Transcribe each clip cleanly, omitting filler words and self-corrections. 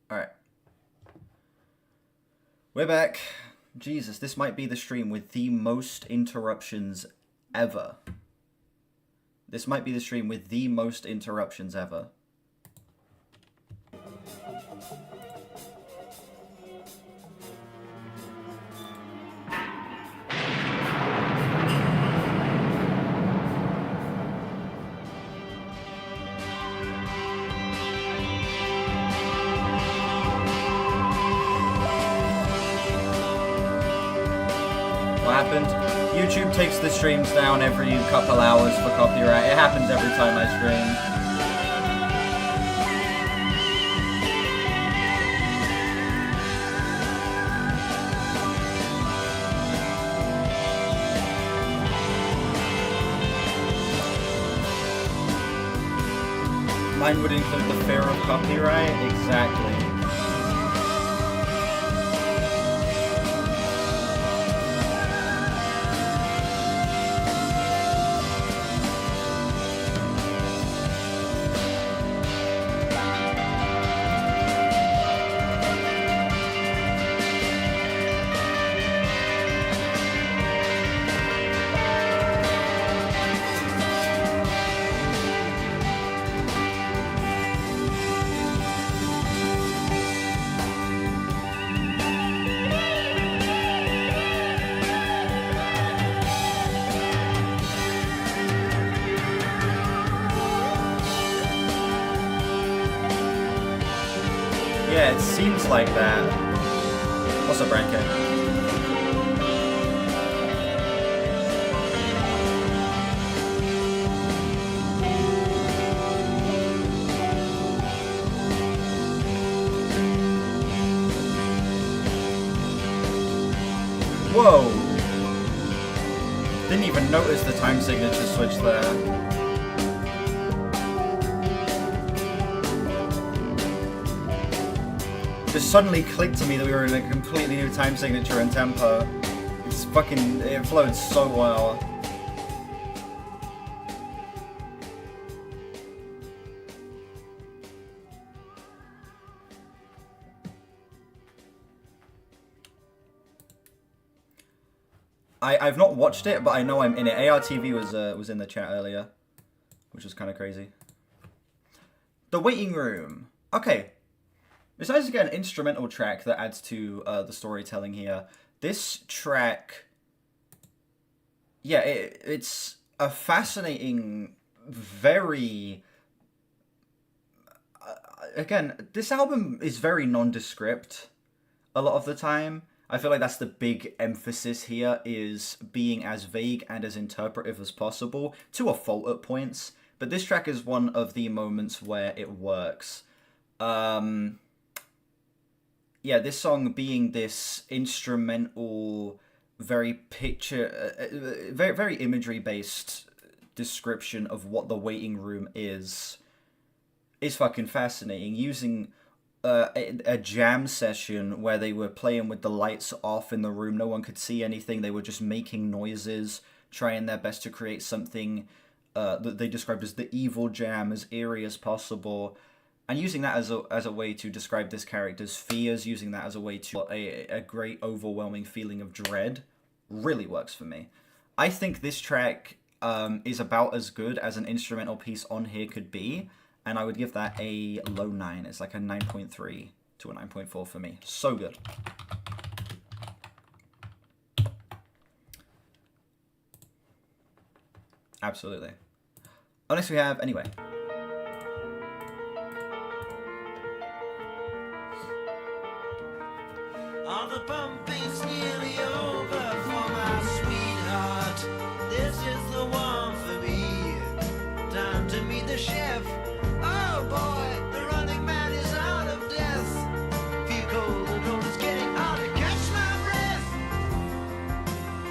Alright. We're back. Jesus, this might be the stream with the most interruptions ever. This might be the stream with the most interruptions ever. YouTube takes the streams down every couple hours for copyright. It happens every time I stream. Mine would include the fear of copyright? Exactly. Like that. What's up, Branko? Whoa! Didn't even notice the time signature switch there. Just suddenly clicked to me that we were in a completely new time signature and tempo. It flowed so well. I've not watched it, but I know I'm in it. ARTV was in the chat earlier, which was kind of crazy. The Waiting Room. Okay. Besides, again, an instrumental track that adds to the storytelling here, this track, yeah, it's a fascinating, very... again, this album is very nondescript a lot of the time. I feel like that's the big emphasis here, is being as vague and as interpretive as possible, to a fault at points. But this track is one of the moments where it works. Yeah, this song being this instrumental, very very imagery-based description of what the waiting room is fucking fascinating. Using a jam session where they were playing with the lights off in the room, no one could see anything, they were just making noises, trying their best to create something that they described as the evil jam, as eerie as possible. And using that as a way to describe this character's fears, using that as a way to a great overwhelming feeling of dread, really works for me. I think this track is about as good as an instrumental piece on here could be, and I would give that a low 9. It's like a 9.3 to a 9.4 for me. So good. Absolutely. Next we have Anyway. All the pumping's nearly over for my sweetheart. This is the one for me. Time to meet the chef. Oh boy, the running man is out of death. Feel cold, the road is getting hard to catch my breath.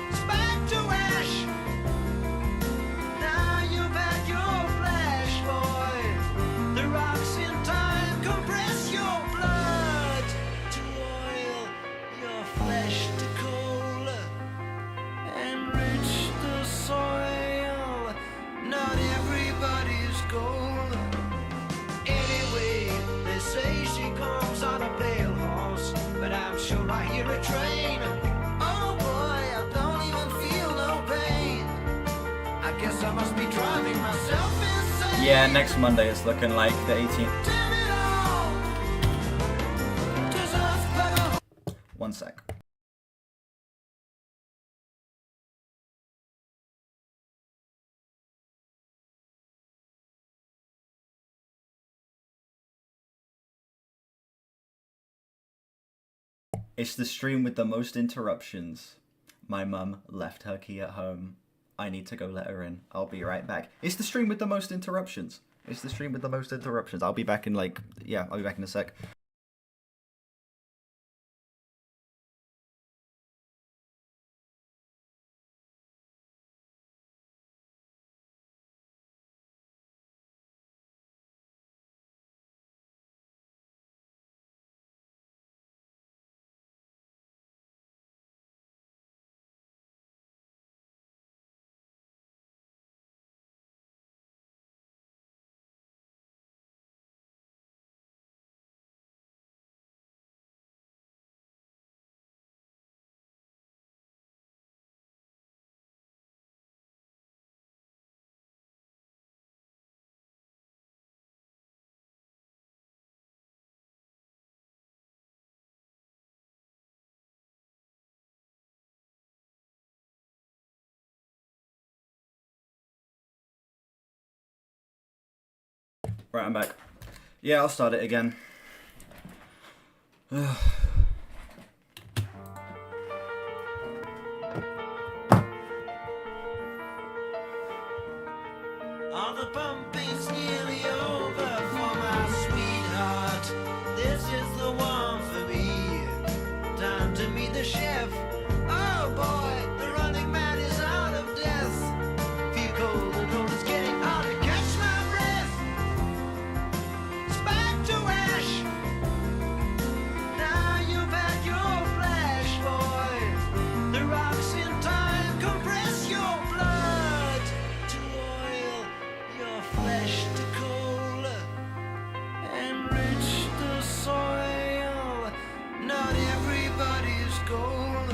It's back to ash. Now you've had your flash, boy. The rocks in time compress your blood to oil, your flesh to coal, enrich the soil. Not everybody's gold. Yeah, next Monday it's looking like the 18th. Damn it all. Does us better? One sec. It's the stream with the most interruptions. My mum left her key at home. I need to go let her in. I'll be right back. It's the stream with the most interruptions. It's the stream with the most interruptions. I'll be back in like, yeah, I'll be back in a sec. Right, I'm back. Yeah, I'll start it again. All the pumping's nearly over for my sweetheart. This is the one for me. Time to meet the chef. Oh boy, the running man is out of death. Feel cold, the road is getting hard to catch my breath. It's back to ash. Now you've had your flash, boy. The rocks in time compress your blood to oil, your flesh to coal, enrich the soil. Not everybody's goal.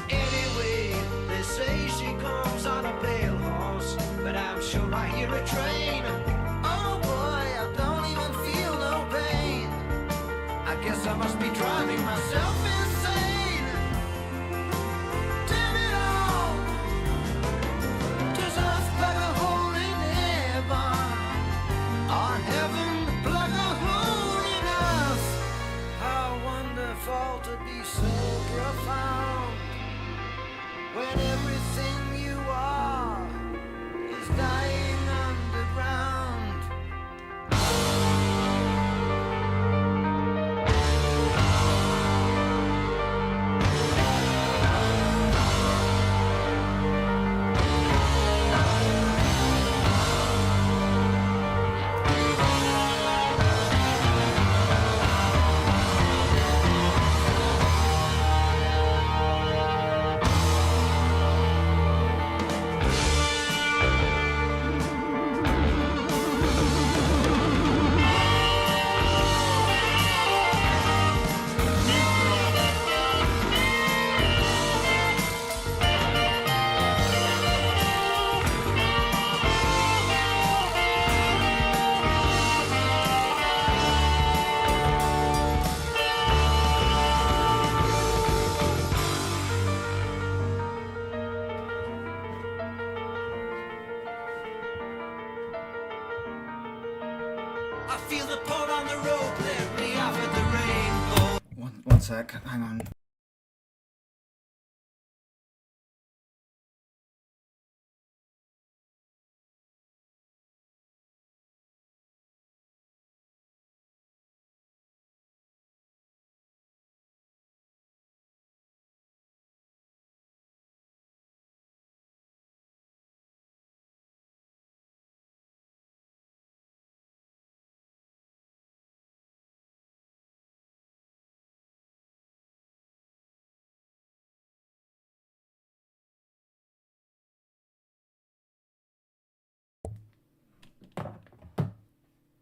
Anyway, they say she comes on a pale horse, but I'm sure I hear a train. Oh boy, I don't even feel no pain. I guess I must be driving myself insane. Damn it all. Does earth plug a hole in heaven? Or heaven plug a hole in earth? How wonderful to be so profound when everything you are is dying underground. I feel the pull on the rope, lift me off at the rainbow. One sec, hang on.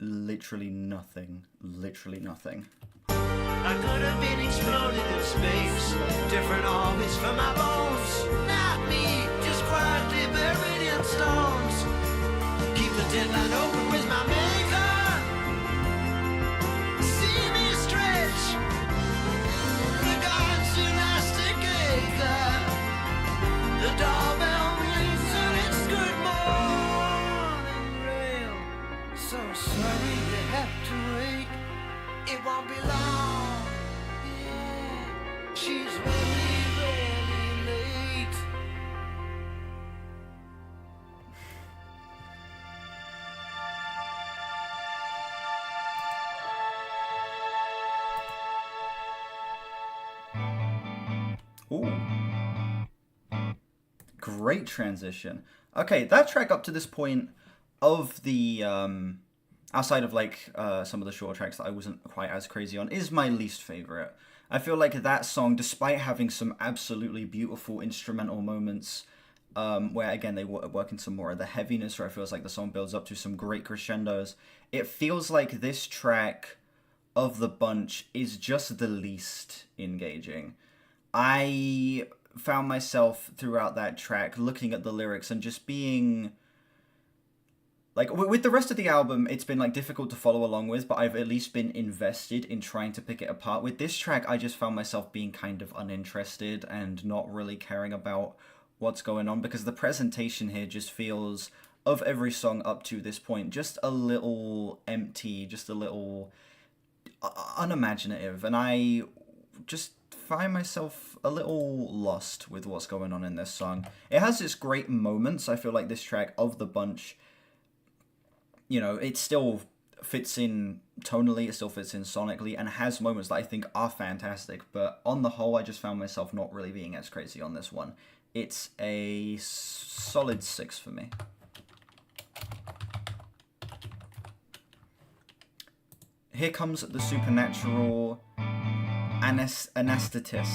Literally nothing. Literally nothing. I could have been exploded in space, different orbits for my bones. Not me, just quietly buried in stones. Keep the Deadline open with my maker. See me stretch. The God's elastic acre. The doorbell rings and it's good morning, rail. So sorry you have to wait. It won't be long. Yeah, she's really, really late. Ooh. Great transition. Okay, that track up to this point of the outside of like some of the short tracks that I wasn't quite as crazy on, is my least favorite. I feel like that song, despite having some absolutely beautiful instrumental moments, where again they work in some more of the heaviness, where it feels like the song builds up to some great crescendos, it feels like this track of the bunch is just the least engaging. I found myself throughout that track looking at the lyrics and just being like, with the rest of the album, it's been like difficult to follow along with, but I've at least been invested in trying to pick it apart. With this track, I just found myself being kind of uninterested and not really caring about what's going on, because the presentation here just feels, of every song up to this point, just a little empty, just a little unimaginative, and I just find myself a little lost with what's going on in this song. It has its great moments. I feel like this track of the bunch, you know, it still fits in tonally, it still fits in sonically, and has moments that I think are fantastic, but on the whole, I just found myself not really being as crazy on this one. It's a solid 6 for me. Here comes the supernatural anesthetist.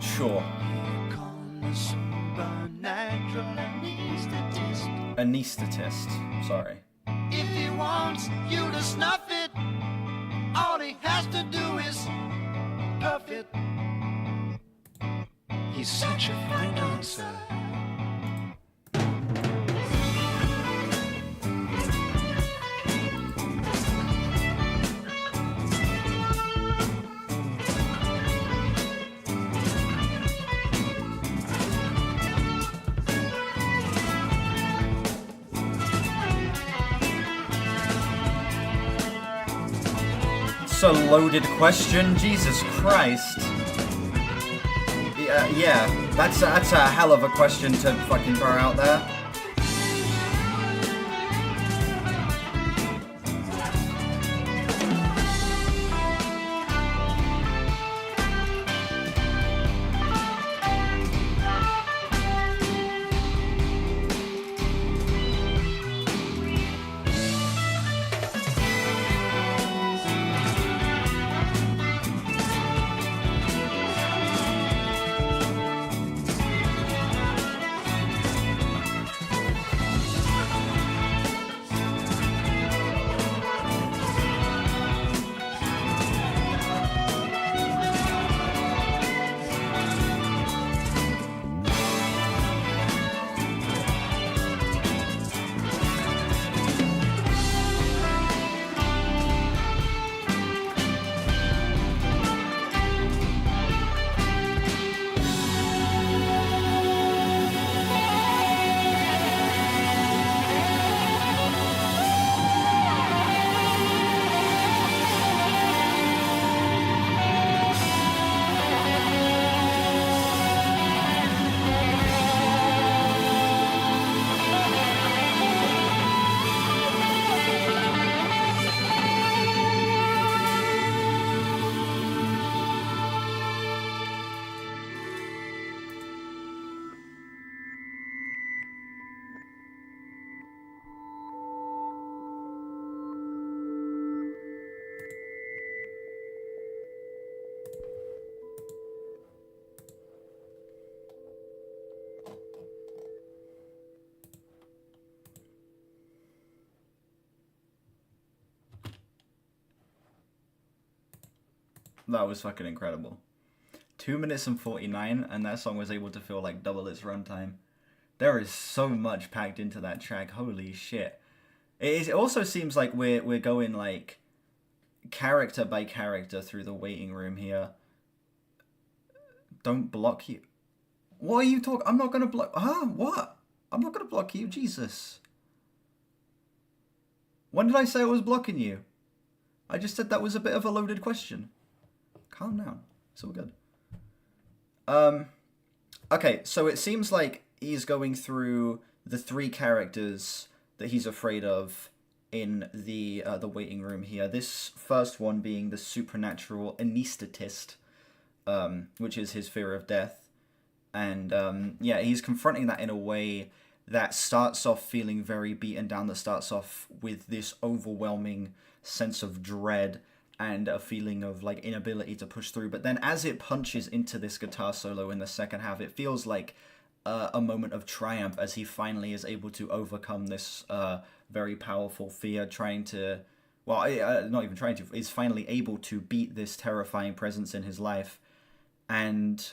Sure. Here comes supernatural anesthetist. Anesthetist, sorry. If he wants you to snuff it, all he has to do is puff it. He's such a fine dancer. A loaded question, Jesus Christ. Yeah, that's a hell of a question to fucking throw out there. That was fucking incredible. 2 minutes and 49, and that song was able to feel like double its runtime. There is so much packed into that track. Holy shit! It also seems like we're going like character by character through the waiting room here. Don't block you. What are you talking? I'm not gonna block. Huh? What? I'm not gonna block you. Jesus. When did I say I was blocking you? I just said that was a bit of a loaded question. Calm down. It's all good. Okay, so it seems like he's going through the 3 characters that he's afraid of in the waiting room here. This first one being the supernatural anesthetist, which is his fear of death. And yeah, he's confronting that in a way that starts off feeling very beaten down, that starts off with this overwhelming sense of dread and a feeling of like inability to push through. But then as it punches into this guitar solo in the second half, it feels like a moment of triumph as he finally is able to overcome this very powerful fear, trying to, well, not even trying to, is finally able to beat this terrifying presence in his life. And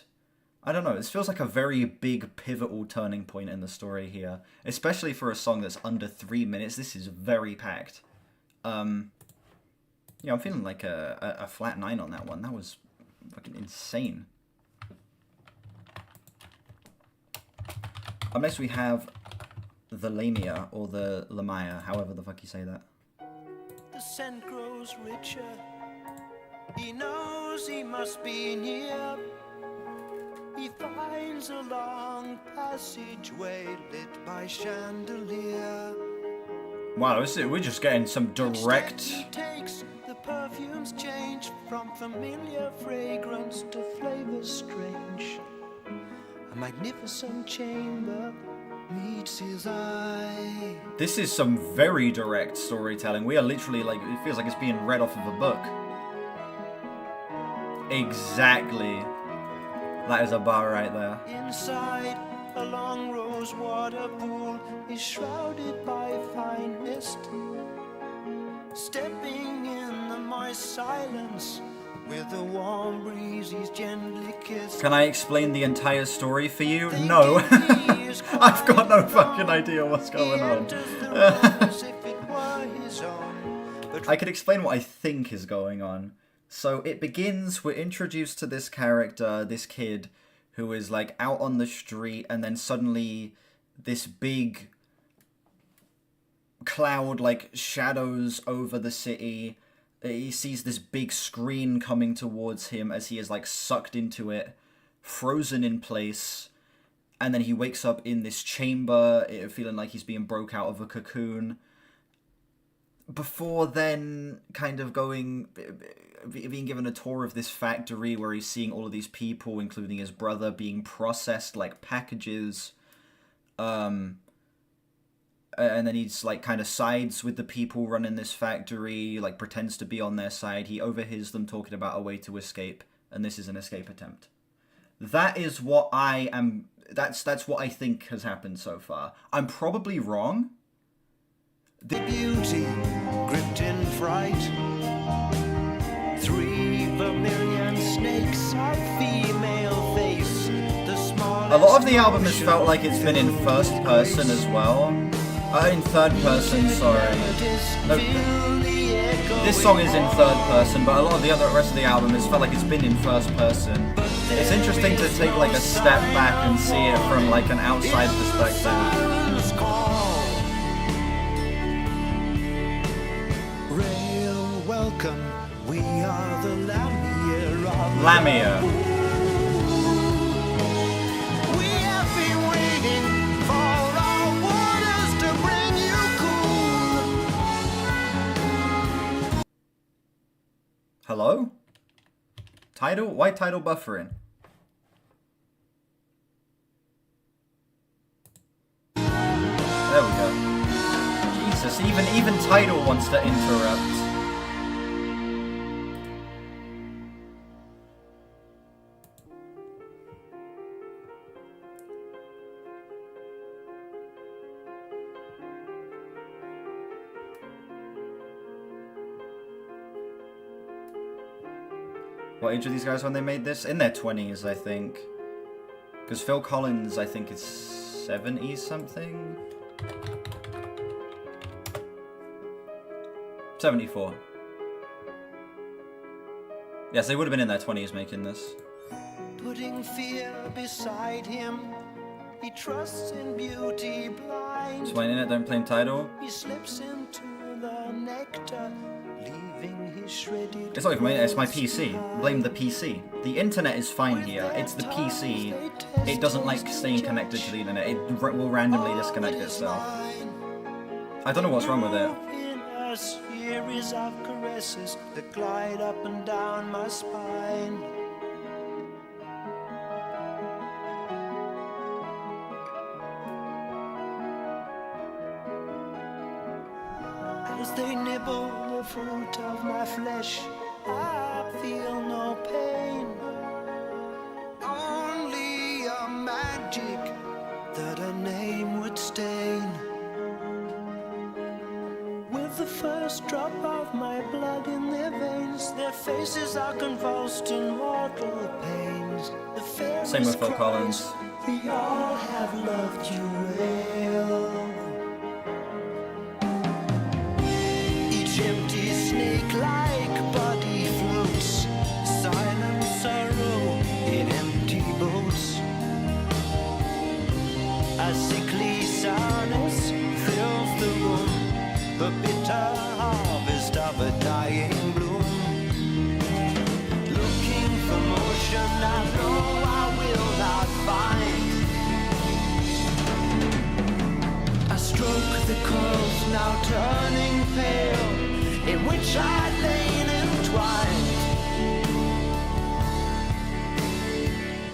I don't know, this feels like a very big pivotal turning point in the story here, especially for a song that's under 3 minutes. This is very packed. Yeah, I'm feeling like a flat 9 on that one. That was fucking insane. Up next we have the Lamia, or the Lamia, however the fuck you say that. The scent grows richer. He knows he must be near. He finds a long passageway lit by chandelier. Wow, we're just getting some direct... He takes the perfumes change from familiar fragrance to flavors strange. A magnificent chamber meets his eye. This is some very direct storytelling. We are literally like, it feels like it's being read off of a book. Exactly. That is a bar right there. Inside, a long rose water pool is shrouded by fine mist. Stepping in the moist silence with a warm breeze he's gently kissed. Can I explain the entire story for you? No. I've got no fucking idea what's going on. I can explain what I think is going on. So it begins, we're introduced to this character, this kid, who is like out on the street, and then suddenly this big cloud like shadows over the city. He sees this big screen coming towards him as he is like sucked into it, frozen in place, and then he wakes up in this chamber, feeling like he's being broke out of a cocoon. Before then, kind of being given a tour of this factory where he's seeing all of these people, including his brother, being processed like packages. And then he's like kind of sides with the people running this factory, like pretends to be on their side. He overhears them talking about a way to escape, and this is an escape attempt. That is what I am. That's what I think has happened so far. I'm probably wrong. The beauty gripped in fright. 3 vermilion snakes of female face. The smallest A lot of the album has felt like it's been in first person as well. In third person, sorry. No, this song is in third person, but a lot of the rest of the album has felt like it's been in first person. It's interesting to take like a step back and see it from like an outside perspective. Welcome, we are the Lamia. Lamia. We have been waiting for our waters to bring you cool. Hello? Tidal? Why tidal buffering? There we go. Jesus, even Tidal wants to interrupt. What age are these guys when they made this? In their 20s, I think. Because Phil Collins, I think, is 70s something? 74. Yes, they would have been in their 20s making this. Putting fear beside him, he trusts in beauty blind. Explaining it, don't blame title. He slips into the nectar, leaving his shredded. It's like, it's my PC. Blame the PC. The internet is fine here. It's the PC. It doesn't like staying connected to the internet. It will randomly disconnect itself. I don't know what's wrong with it. A series of caresses that glide up and down my spine. As they nibble the fruit of my flesh, I feel no pain. Only a magic that a name would stain. With the first drop of my blood in their veins, their faces are convulsed in mortal pains. The Same with Phil Collins. We all have loved you well. Each empty snake-like body floats, silent sorrow in empty boats. A sickly sourness fills the room, the bitter harvest of a dying bloom. Looking for motion I know I will not find. I stroke the curls now turning pale, in which I lain entwined.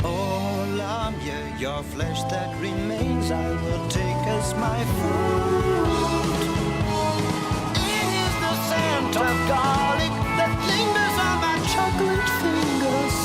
Oh, Lamia, your flesh that remains I will take as my food. It is the scent of garlic that lingers on my chocolate fingers.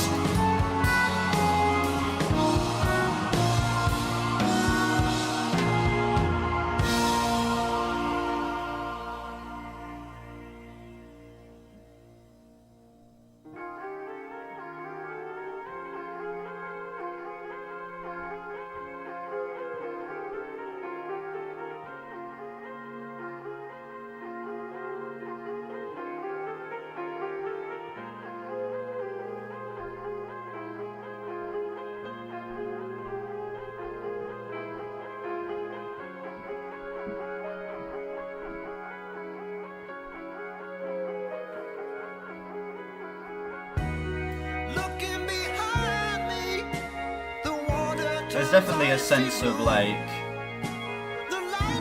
There's definitely a sense of like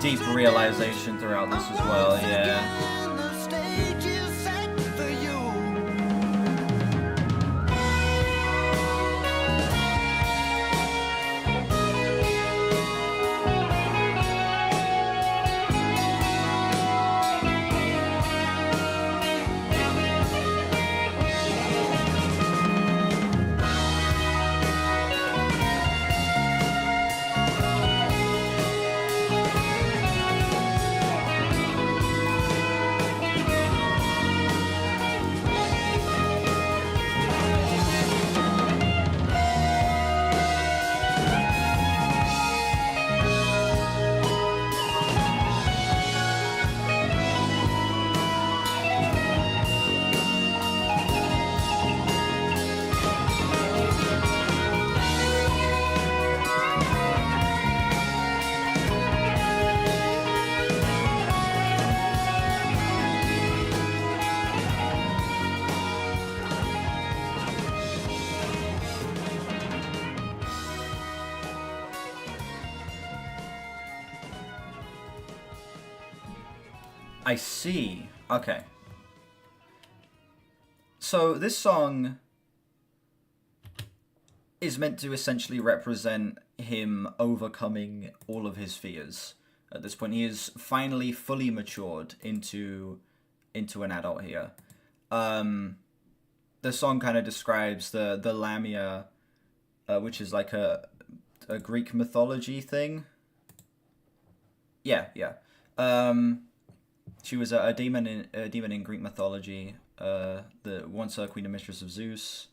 deep realization throughout this as well, yeah. I see. Okay. So this song is meant to essentially represent him overcoming all of his fears. At this point, he is finally fully matured into an adult here. The song kind of describes the Lamia, which is like a Greek mythology thing. Yeah. She was a demon in Greek mythology, the once queen and mistress of Zeus.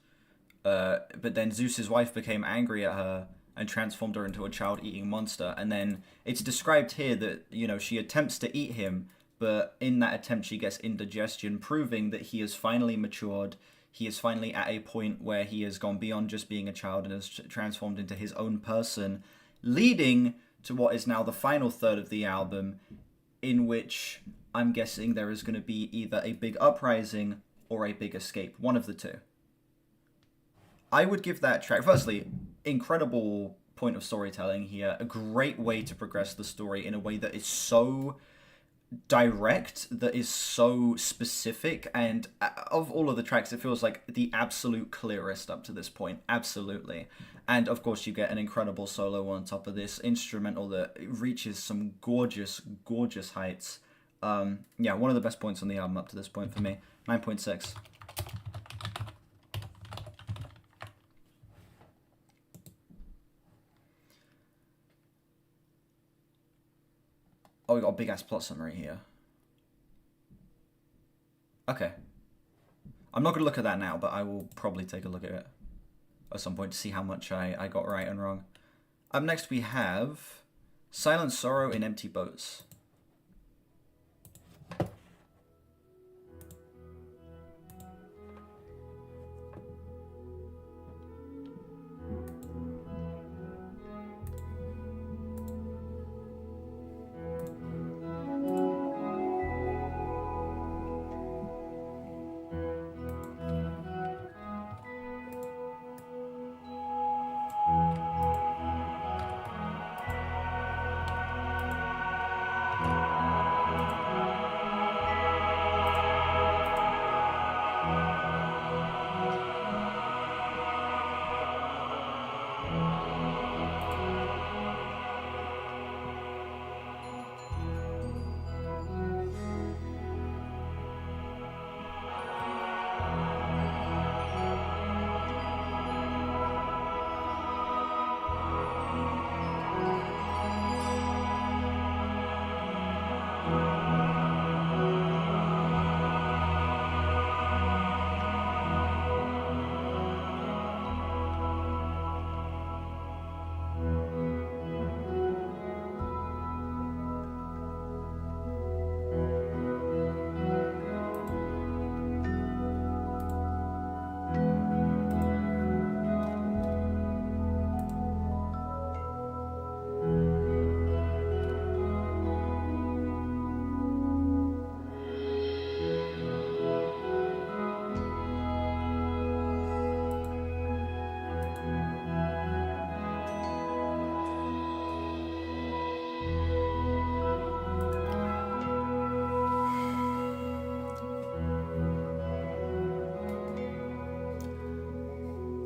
But then Zeus's wife became angry at her and transformed her into a child-eating monster. And then it's described here that, she attempts to eat him, but in that attempt she gets indigestion, proving that he has finally matured. He is finally at a point where he has gone beyond just being a child and has transformed into his own person, leading to what is now the final third of the album, in which I'm guessing there is going to be either a big uprising or a big escape. One of the two. I would give that track, firstly, incredible point of storytelling here. A great way to progress the story in a way that is so direct, that is so specific, and of all of the tracks, it feels like the absolute clearest up to this point. Absolutely. And of course, you get an incredible solo on top of this, instrumental that reaches some gorgeous, gorgeous heights. Yeah, one of the best points on the album up to this point for me. 9.6. Oh, we got a big ass plot summary here. Okay. I'm not going to look at that now, but I will probably take a look at it at some point to see how much I got right and wrong. Up next we have Silent Sorrow in Empty Boats.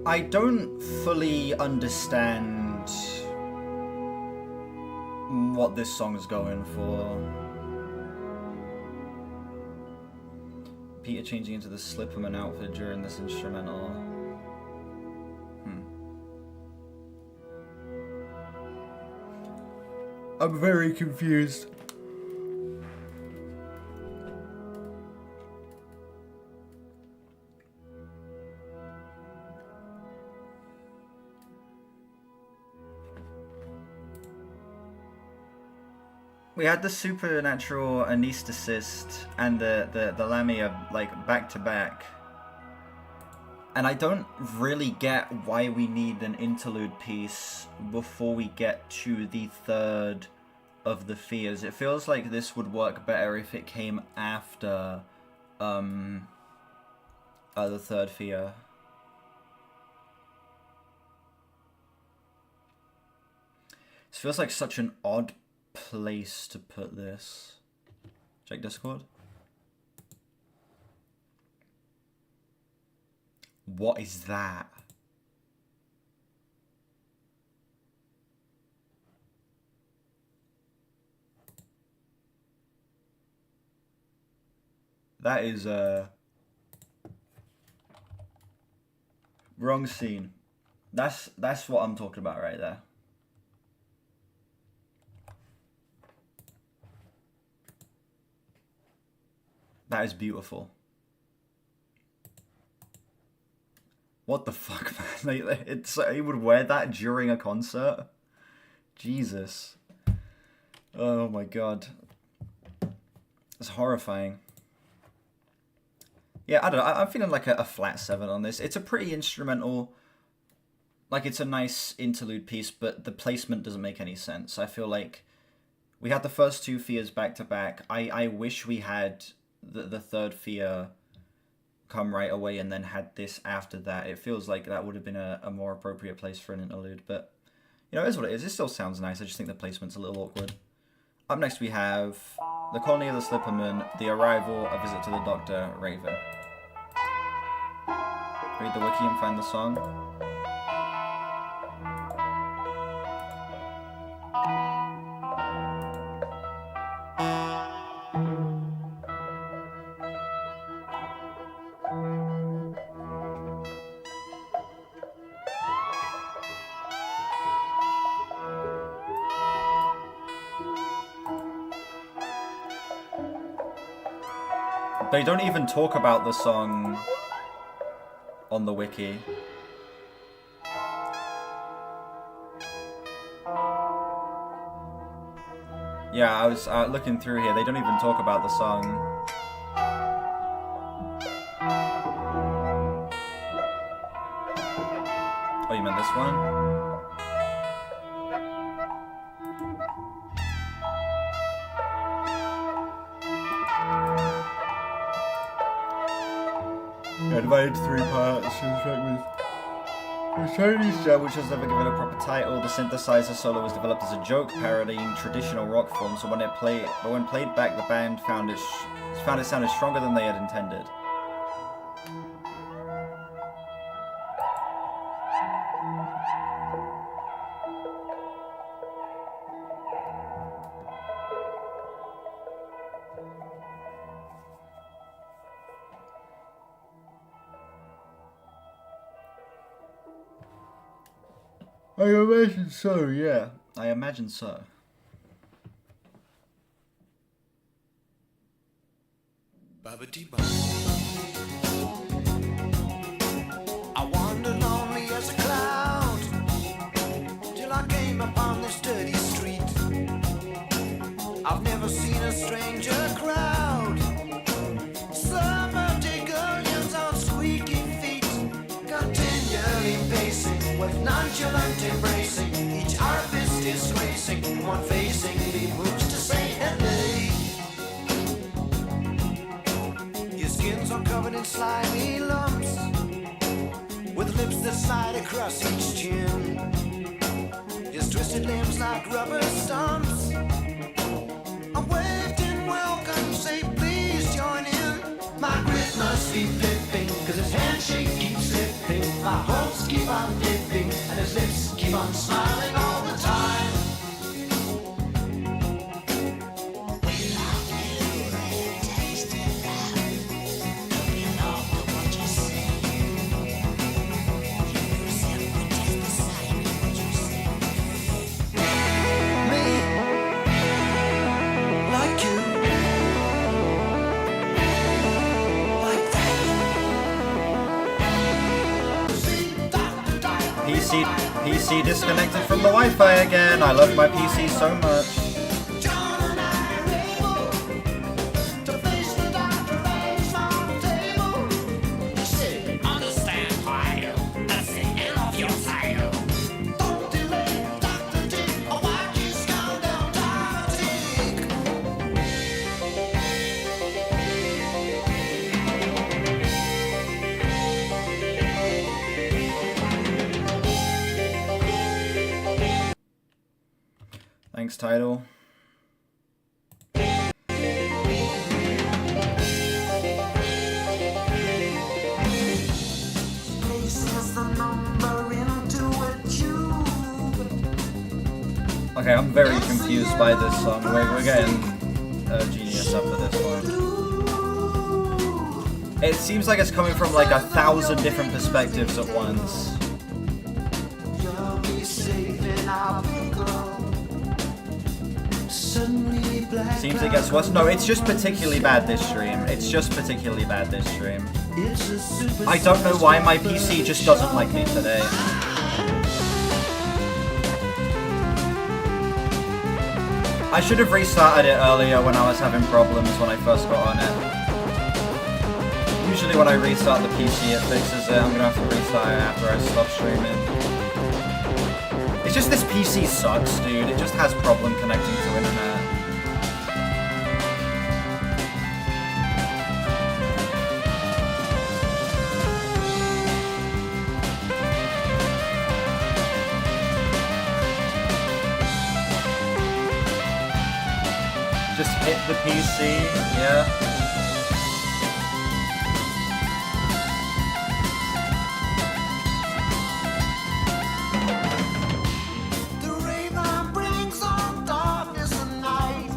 I don't fully understand what this song's going for. Peter changing into the Slipperman outfit during this instrumental. I'm very confused. We had the supernatural anesthetist and the Lamia like back to back. And I don't really get why we need an interlude piece before we get to the third of the fears. It feels like this would work better if it came after the third fear. This feels like such an odd place to put this. Check Discord. What is that? That is wrong scene. That's what I'm talking about right there. That is beautiful. What the fuck, man? He would wear that during a concert? Jesus. Oh my god. It's horrifying. Yeah, I don't know. I'm feeling like a flat 7 on this. It's a pretty instrumental... Like, it's a nice interlude piece, but the placement doesn't make any sense. I feel like we had the first 2 Fears back to back. I wish we had the third Fear come right away and then had this after that. It feels like that would have been a more appropriate place for an interlude, but you know, it is what it is. It still sounds nice. I just think the placement's a little awkward. Up next we have The Colony of the Slipperman, The Arrival, A Visit to the Doctor, Raven. Read the wiki and find the song. They don't even talk about the song on the wiki. Yeah, I was looking through here. They don't even talk about the song. Oh, you meant this one? Divided 3 parts. The Chinese jam, which was never given a proper title. The synthesizer solo was developed as a joke, parodying traditional rock form. So when played back, the band found it sounded stronger than they had intended. I imagine so, yeah. I imagine so. I wandered lonely as a cloud till I came upon this dirty street. I've never seen a stranger crowd. Some empty gullions on squeaky feet, continually pacing with nonchalant embracing. Each harvest is racing, one facing the moves to say hello. His skin's all covered in slimy lumps, with lips that slide across each chin. His twisted limbs like rubber stumps. I waved in welcome, say please join in. My grip must be flipping, cause his handshake keeps slipping. My hopes keep on dipping, and his lips keep on smiling all the time. PC disconnected from the Wi-Fi again. I love my PC so much. Thanks, title. Okay, I'm very confused by this song. We're getting Genius up for this one. It seems like it's coming from like 1,000 different perspectives at once. Seems it gets worse. No, it's just particularly bad this stream. It's just particularly bad this stream. It's a super I don't know why my PC just doesn't like me today. I should have restarted it earlier when I was having problems when I first got on it. Usually when I restart the PC it fixes it. I'm gonna have to restart it after I stop streaming. It's just this PC sucks, dude. It just has problem connecting to internet. Just hit the PC, yeah. The raven brings on darkness and night.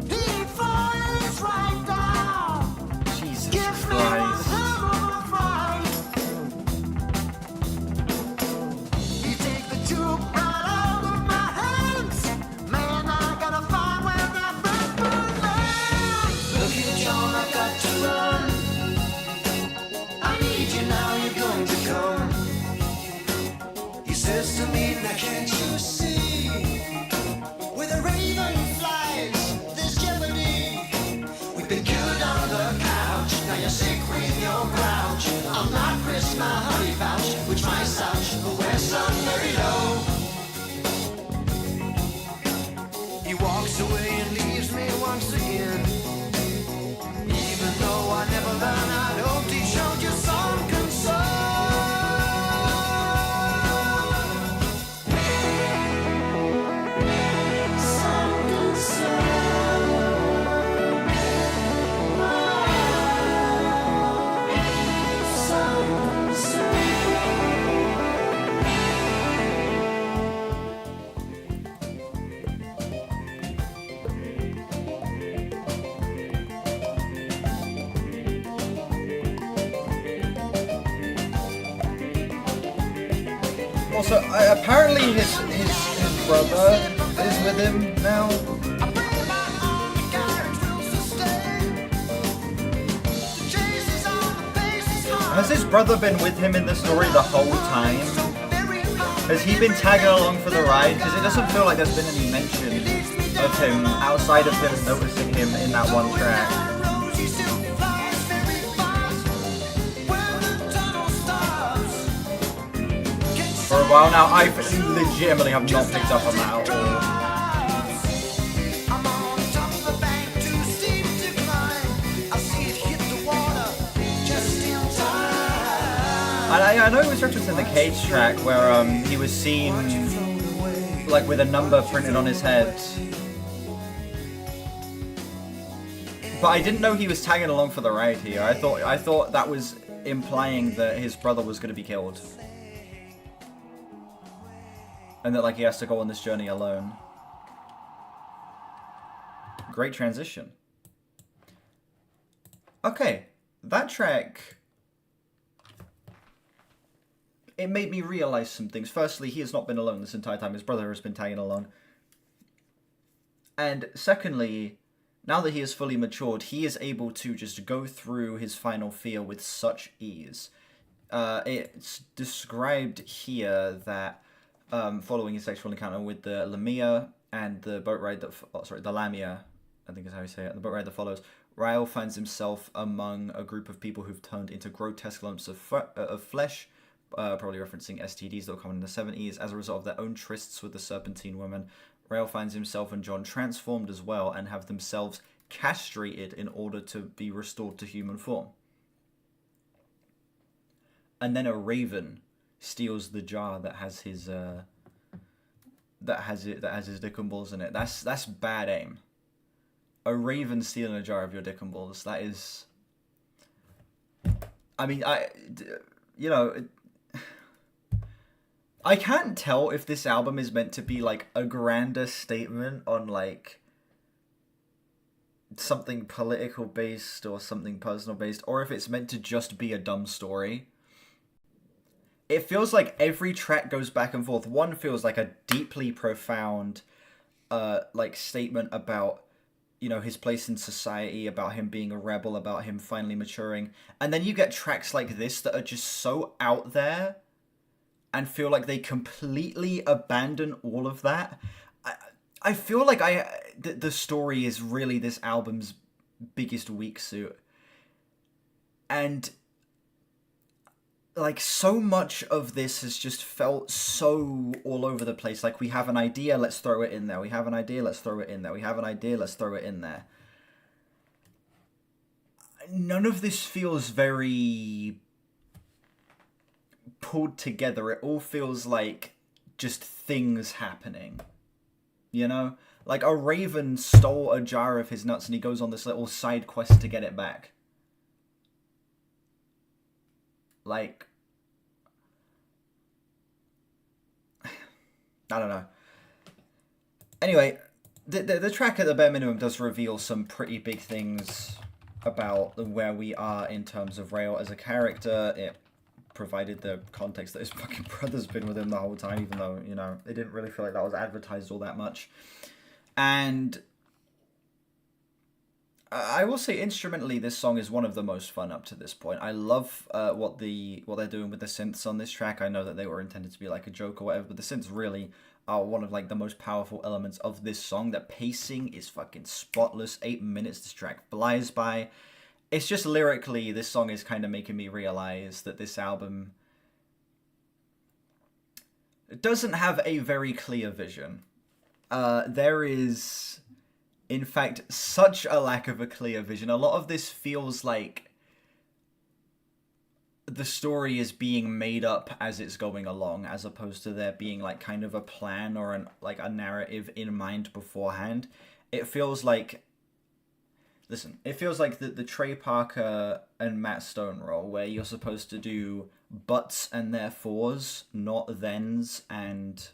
He flies right down. Jesus Gives me Christ. a fright. You take the tube right out of my hands. Man, I gotta find where that bird lands. Look here, John, I got to run. I need you now, you're going to come. He says to me, now can't you see? Where the raven flies, there's jeopardy. We've been killed on the couch, now you're sick with your grouch. I'm not Chris, my honey pouch, which my slouch, but wear some very low. He walks away and leaves me once again. Even though I never learned, I hoped he showed you some concern. Some concern. Some concern. Also, apparently his brother is with him now. I pray my only guide wills to stay. Jesus on the basis hard. Has his brother been with him in the story the whole time? Has he been tagging along for the ride? Because it doesn't feel like there's been any mention of him outside of him noticing him in that one track. For a while now, I legitimately have not picked up on that at all. I'm on top of the bank, too steep to climb. I see it hit the water just in time. I know it was referenced in the Cage track where he was seen like with a number printed on his head. But I didn't know he was tagging along for the ride here. I thought that was implying that his brother was going to be killed. And that like he has to go on this journey alone. Great transition. Okay, that track, it made me realize some things. Firstly, he has not been alone this entire time. His brother has been tagging along. And secondly, now that he is fully matured, he is able to just go through his final fear with such ease. It's described here that following his sexual encounter with the Lamia and the boat ride that, the Lamia, I think is how you say it, the boat ride that follows, Rael finds himself among a group of people who've turned into grotesque lumps of flesh, probably referencing STDs that were common in the 70s, as a result of their own trysts with the Serpentine woman. Rael finds himself and John transformed as well and have themselves castrated in order to be restored to human form. And then a raven steals the jar that has his his dick and balls in it. That's bad aim. A raven stealing a jar of your dick and balls. That is. I mean, I can't tell if this album is meant to be like a grander statement on like something political based or something personal based, or if it's meant to just be a dumb story. It feels like every track goes back and forth. One feels like a deeply profound like statement about you know, his place in society, about him being a rebel, about him finally maturing. And then you get tracks like this that are just so out there and feel like they completely abandon all of that. I feel like the story is really this album's biggest weak suit. And like so much of this has just felt so all over the place. Like, we have an idea, let's throw it in there. We have an idea, let's throw it in there. We have an idea, let's throw it in there. None of this feels very pulled together. It all feels like just things happening. You know? Like, a raven stole a jar of his nuts and he goes on this little side quest to get it back. Like, I don't know. Anyway, the track at the bare minimum does reveal some pretty big things about where we are in terms of Rail as a character. It provided the context that his fucking brother's been with him the whole time, even though, you know, it didn't really feel like that was advertised all that much. And I will say, instrumentally, this song is one of the most fun up to this point. I love what they're doing with the synths on this track. I know that they were intended to be like a joke or whatever, but the synths really are one of like the most powerful elements of this song. The pacing is fucking spotless. 8 minutes this track flies by. It's just lyrically, this song is kind of making me realize that this album doesn't have a very clear vision. There is, in fact, such a lack of a clear vision. A lot of this feels like the story is being made up as it's going along, as opposed to there being like kind of a plan or a narrative in mind beforehand. It feels like, listen, it feels like the Trey Parker and Matt Stone role, where you're supposed to do buts and therefores, not thens and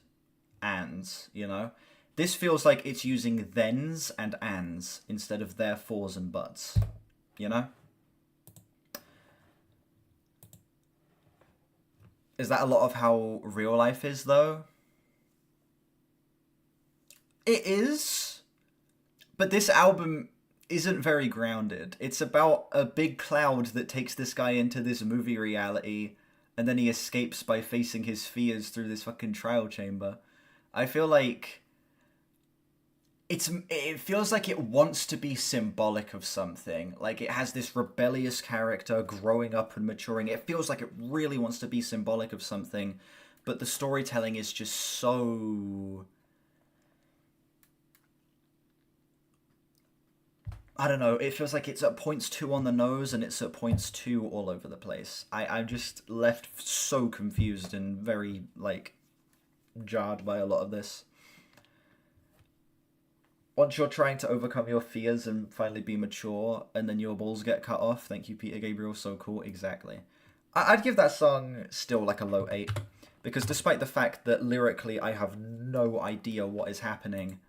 ands, you know? This feels like it's using thens and ands instead of therefores and buts, you know? Is that a lot of how real life is, though? It is, but this album isn't very grounded. It's about a big cloud that takes this guy into this movie reality, and then he escapes by facing his fears through this fucking trial chamber. I feel like it feels like it wants to be symbolic of something. Like, it has this rebellious character growing up and maturing. It feels like it really wants to be symbolic of something, but the storytelling is just so, I don't know, it feels like it's at points too on the nose and it's at points too all over the place. I'm just left so confused and very, like, jarred by a lot of this. Once you're trying to overcome your fears and finally be mature, and then your balls get cut off. Thank you, Peter Gabriel. So cool. Exactly. I'd give that song still like a low 8. Because despite the fact that lyrically I have no idea what is happening.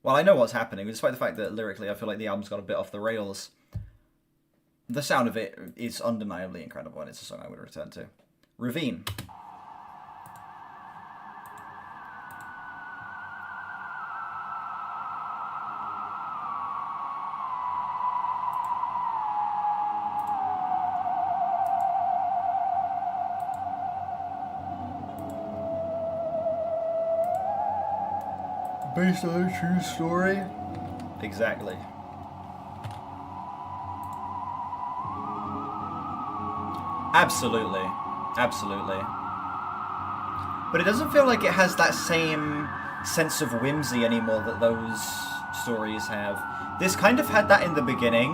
Well, I know what's happening. Despite the fact that lyrically I feel like the album's got a bit off the rails. The sound of it is undeniably incredible, and it's a song I would return to. Ravine. Based on a true story? Exactly. Absolutely. Absolutely. But it doesn't feel like it has that same sense of whimsy anymore that those stories have. This kind of had that in the beginning,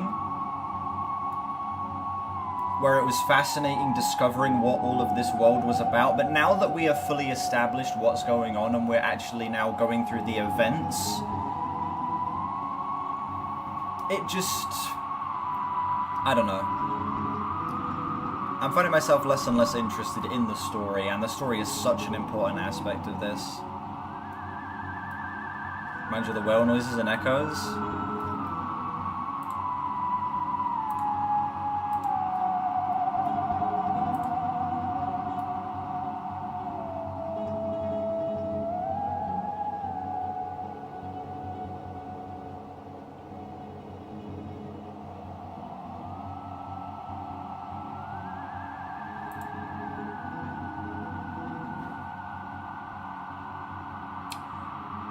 where it was fascinating discovering what all of this world was about, but now that we have fully established what's going on and we're actually now going through the events, it just, I don't know. I'm finding myself less and less interested in the story, and the story is such an important aspect of this. Mind you, the whale noises and echoes.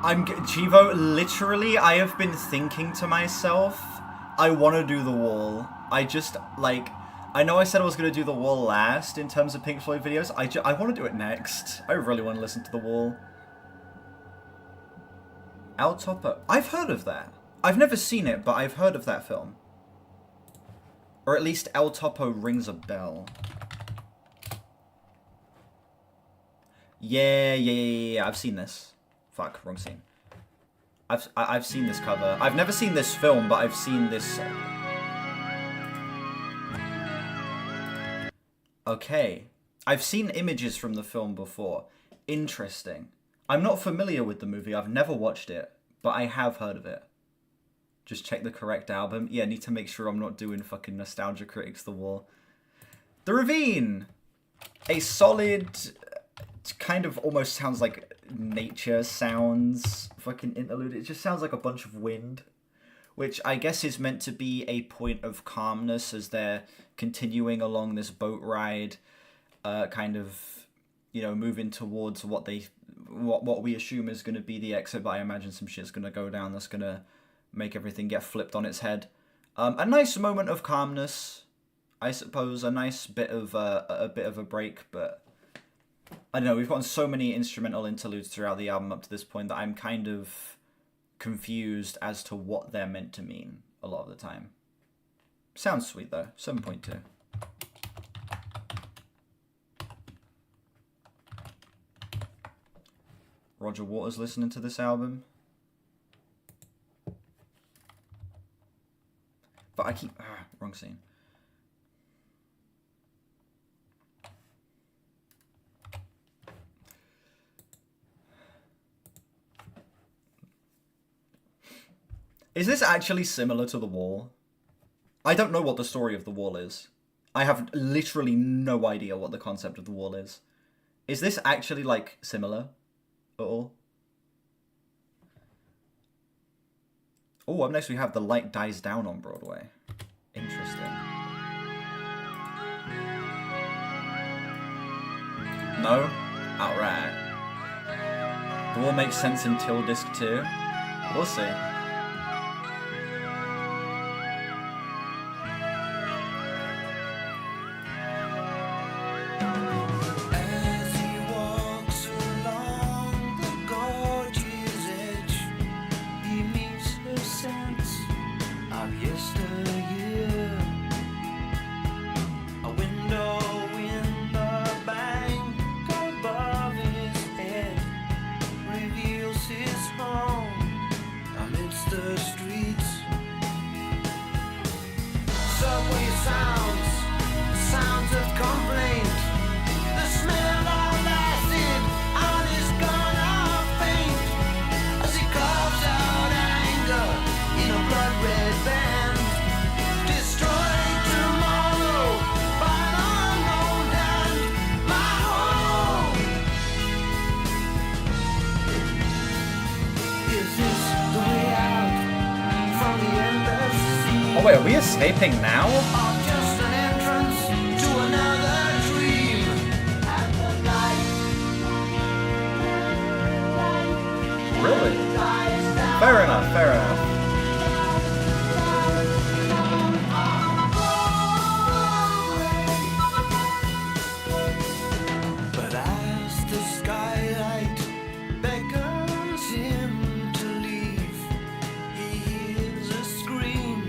Chivo, literally, I have been thinking to myself, I want to do The Wall. I just, like, I know I said I was going to do The Wall last in terms of Pink Floyd videos. I want to do it next. I really want to listen to The Wall. El Topo. I've heard of that. I've never seen it, but I've heard of that film. Or at least El Topo rings a bell. Yeah. I've seen this. Fuck, wrong scene. I've seen this cover. I've never seen this film, but I've seen this. Okay. I've seen images from the film before. Interesting. I'm not familiar with the movie. I've never watched it, but I have heard of it. Just check the correct album. Yeah, need to make sure I'm not doing fucking Nostalgia Critics The Wall. The Ravine! A solid, kind of almost sounds like nature sounds fucking interlude. It just sounds like a bunch of wind, which I guess is meant to be a point of calmness as they're continuing along this boat ride, kind of, you know, moving towards what we assume is going to be the exit, but I imagine some shit's going to go down that's going to make everything get flipped on its head. A nice moment of calmness, I suppose. A nice bit of a break, but I don't know. We've gotten so many instrumental interludes throughout the album up to this point that I'm kind of confused as to what they're meant to mean a lot of the time. Sounds sweet though. 7.2. Roger Waters listening to this album. But I keep... wrong scene. Is this actually similar to The Wall? I don't know what the story of The Wall is. I have literally no idea what the concept of The Wall is. Is this actually, like, similar at all? Oh, up next we have The Light Dies Down on Broadway. Interesting. No? Alright. The Wall makes sense until disc 2. We'll see. Oh wait, are we escaping now? Really? Fair enough, fair enough. But as the skylight beckons him to leave, he hears a scream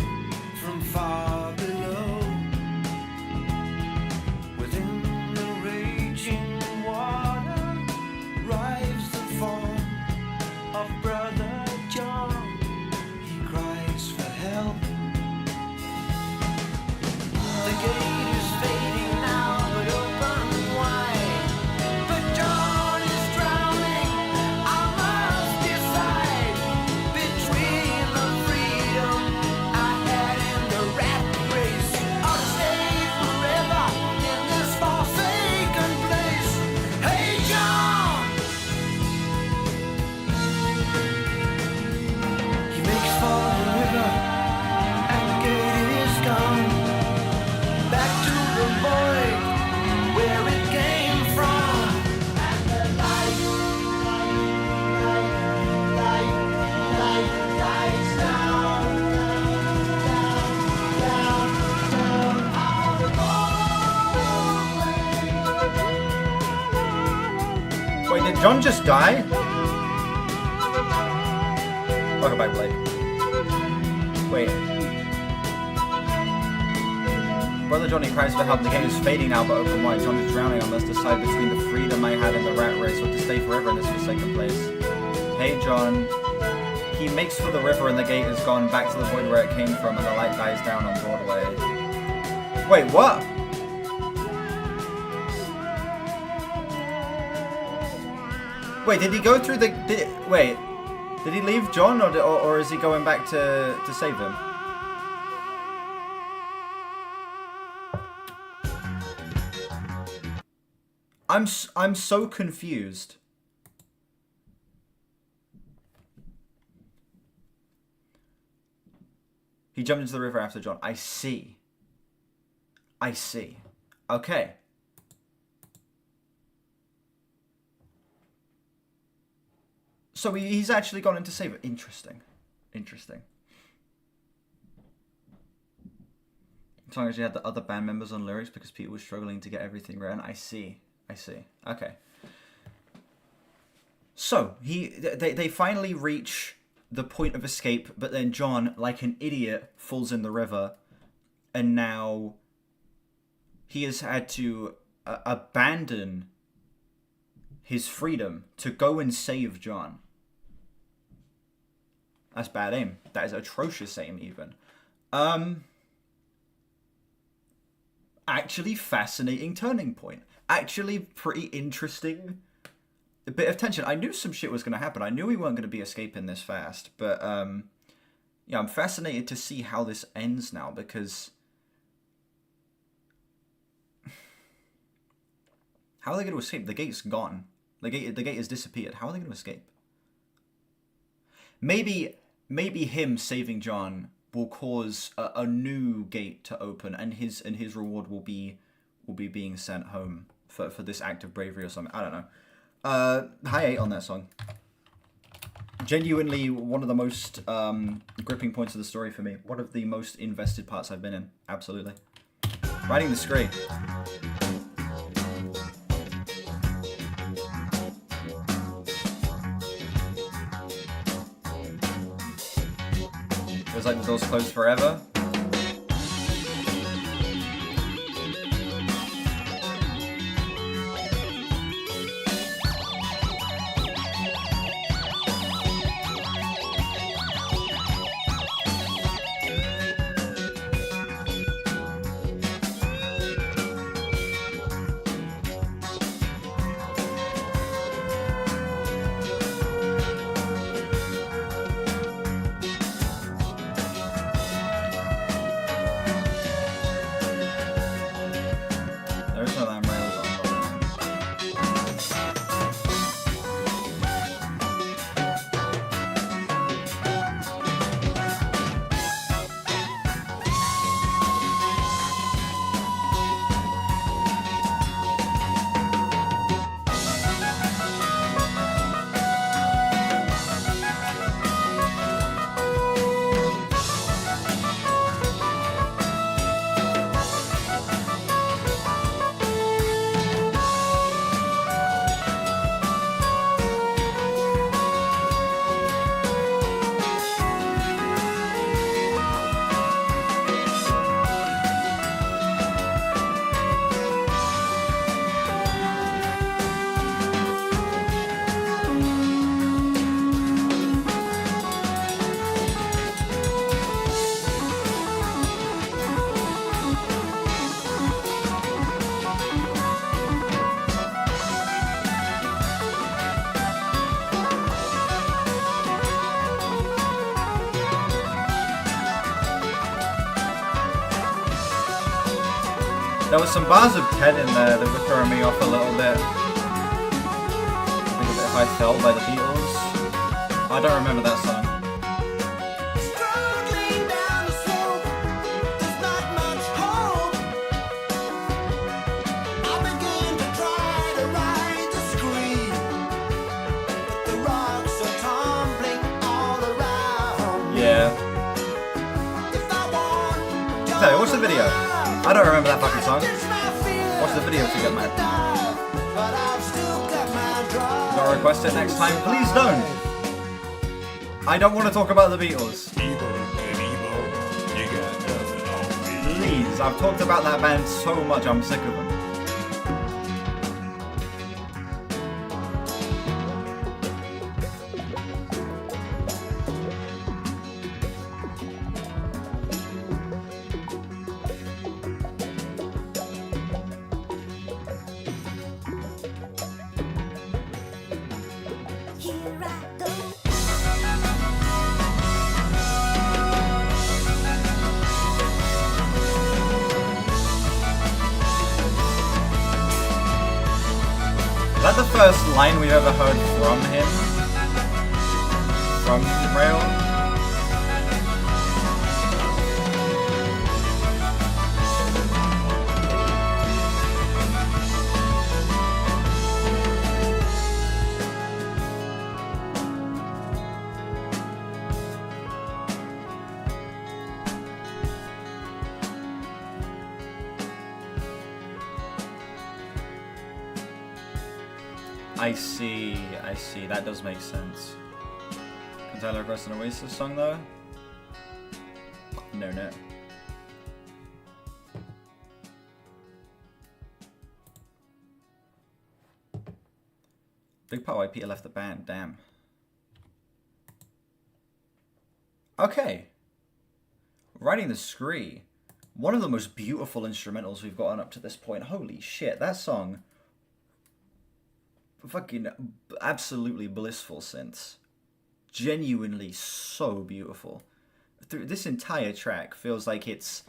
from far below. Within the raging water rives the form of Brother John. He cries for help. The gate is fading now, but open wide. But John is drowning. I must decide between the freedom I had in the rat race, or stay forever in this forsaken place. Hey, John! He makes for the river, and the gate is gone. Back John just die? Welcome back, Blake. Wait. Brother Johnny cries for help. The game is fading now, but open wide. John is drowning. I must decide between the freedom I had in the rat race or to stay forever in this forsaken place. Hey, John. He makes for the river and the gate is gone back to the void where it came from and the light dies down on Broadway. Wait, what? Wait, did he go through the... Wait, did he leave John or is he going back to save him? I'm so confused. He jumped into the river after John. I see. I see. Okay. So he's actually gone in to save it. Interesting. Interesting. As long as you had the other band members on lyrics because Peter was struggling to get everything right. I see. I see. Okay. So they finally reach the point of escape, but then John, like an idiot, falls in the river, and now he has had to abandon his freedom to go and save John. That's bad aim. That is atrocious aim, even. Actually fascinating turning point. Actually pretty interesting. A bit of tension. I knew some shit was going to happen. I knew we weren't going to be escaping this fast. But, yeah, I'm fascinated to see how this ends now, because... How are they going to escape? The gate's gone. The gate has disappeared. How are they going to escape? Maybe him saving John will cause a new gate to open, and his reward will be being sent home for this act of bravery or something. I don't know. High 8 on that song. Genuinely one of the most gripping points of the story for me. One of the most invested parts I've been in. Absolutely. Riding the Scree. It was like the doors closed forever. There was some bars of Ted in there that were throwing me off a little bit. I think a bit of I Felt by the Beatles. I don't remember that song. Struggling down the slope, there's not much hope. I begin to try to ride the screen, but the rocks are tumbling all around. Yeah. If I want, Hey, what's the video? I don't remember that fucking song. Watch the video to get mad. but I've still got my drive. Don't I'll request it next time. Please don't. I don't want to talk about the Beatles. Please, I've talked about that band so much, I'm sick of them. Is that the first line we've ever heard from him? From Rail? I see, that does make sense. Can Tyler request an Oasis song though? No. Big part why Peter left the band, damn. Okay. Writing the Scree. One of the most beautiful instrumentals we've gotten up to this point. Holy shit, that song. Fucking absolutely blissful synths. Genuinely so beautiful. Through this entire track feels like it's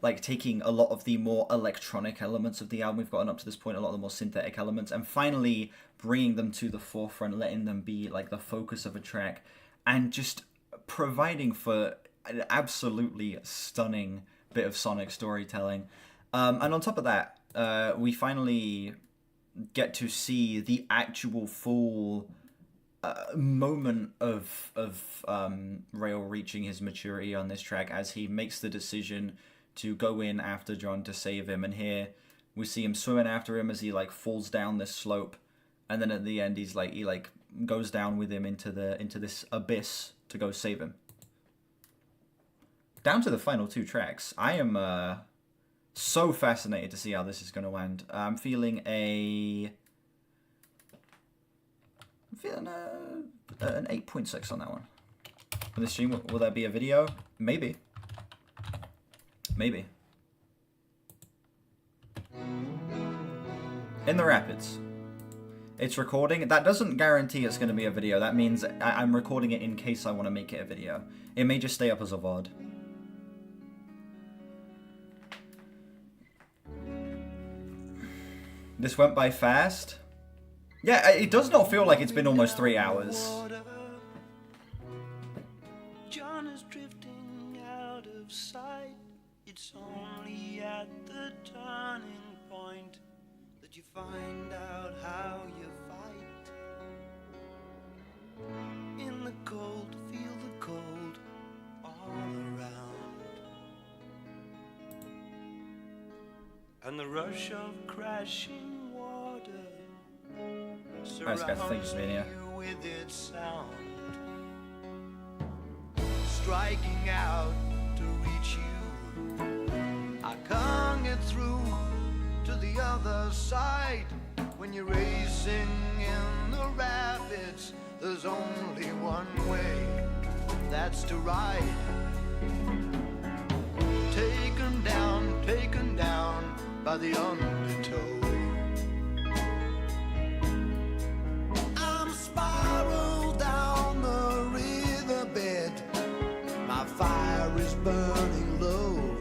like taking a lot of the more electronic elements of the album we've gotten up to this point, a lot of the more synthetic elements, and finally bringing them to the forefront, letting them be like the focus of a track, and just providing for an absolutely stunning bit of sonic storytelling. And on top of that, we finally get to see the actual full moment of Rail reaching his maturity on this track as he makes the decision to go in after John to save him. And here we see him swimming after him as he like falls down this slope, and then at the end he goes down with him into this abyss to go save him. Down to the final two tracks. I am so fascinated to see how this is going to end. I'm feeling an 8.6 on that one. For this stream, will there be a video? Maybe. In the Rapids. It's recording. That doesn't guarantee it's going to be a video. That means I'm recording it in case I want to make it a video. It may just stay up as a VOD. This went by fast. Yeah, it does not feel like it's been almost 3 hours. John is drifting out of sight. It's only at the turning point that you find out how you fight. In the cold, feel the cold all around. And the rush of crashing water Nice guys, thanks for being here. with its sound, striking out to reach you. I can't get through to the other side. When you're racing in the rapids, there's only one way, that's to ride. Taken down by the undertow. I'm spiraled down the riverbed. My fire is burning low.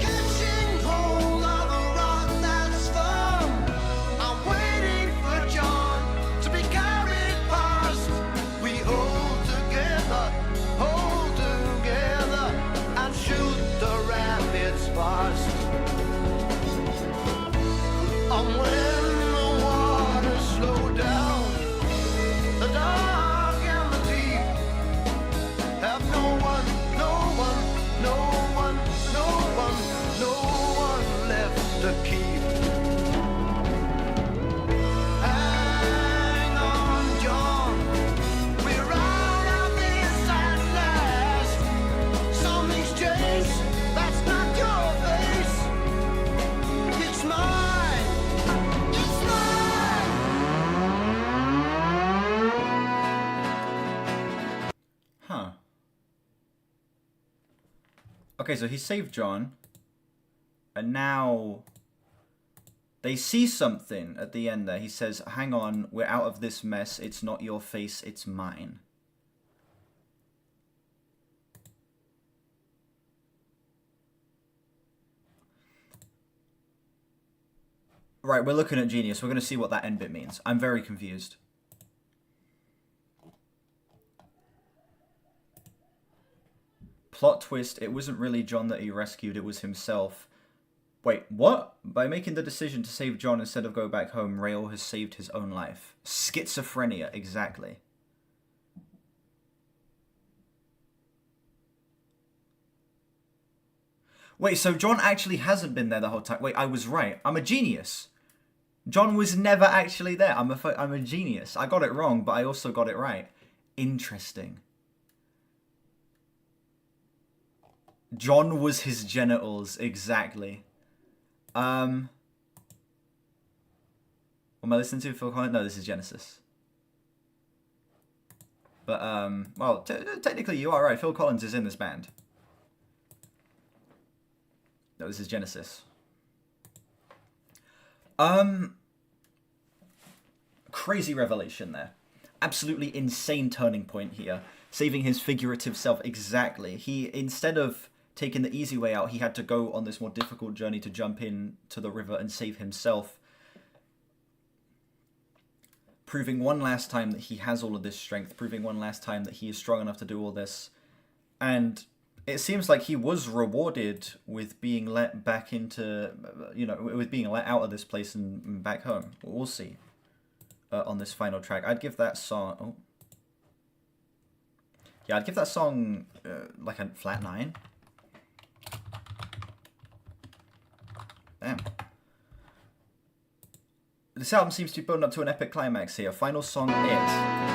Catching hold of a rod that's firm. I'm waiting for John to be carried past. We hold together, and shoot the rapids fast. And when the waters slow down, the dark and the deep have no one Okay, so he saved John. And now they see something at the end there. He says, hang on, we're out of this mess. It's not your face, it's mine. Right, we're looking at Genius. We're going to see what that end bit means. I'm very confused. Plot twist, it wasn't really John that he rescued, it was himself. Wait, what? By making the decision to save John instead of go back home, Rail has saved his own life. Schizophrenia, exactly. Wait, so John actually hasn't been there the whole time. Wait, I was right. I'm a genius. John was never actually there. I'm a genius. I got it wrong, but I also got it right. Interesting. John was his genitals, exactly. Am I listening to Phil Collins? No, this is Genesis. But, well, technically you are right. Phil Collins is in this band. No, this is Genesis. Crazy revelation there. Absolutely insane turning point here. Saving his figurative self, exactly. He, instead of taking the easy way out, he had to go on this more difficult journey to jump in to the river and save himself. Proving one last time that he has all of this strength, proving one last time that he is strong enough to do all this. And it seems like he was rewarded with being let back into, you know, with being let out of this place and back home. We'll see on this final track. I'd give that song... Oh. Yeah, I'd give that song like a flat 9. Damn. This album seems to be building up to an epic climax here. Final song, It.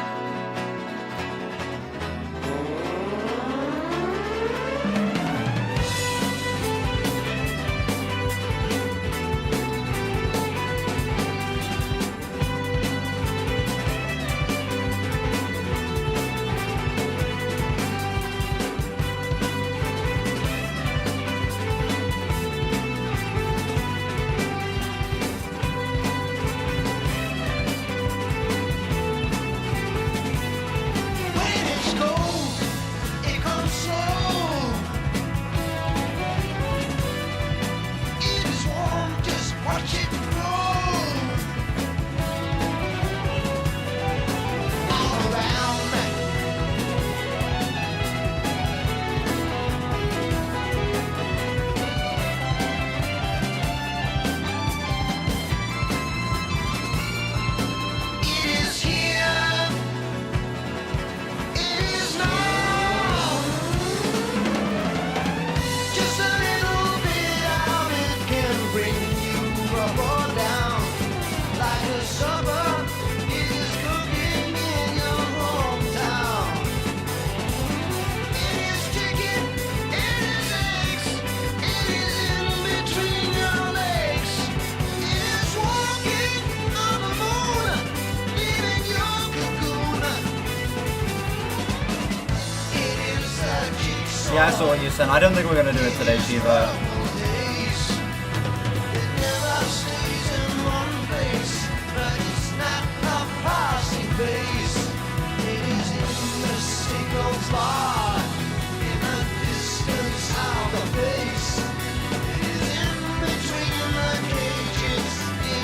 Yeah, I saw what you said. I don't think we're going to do it today, Shiva.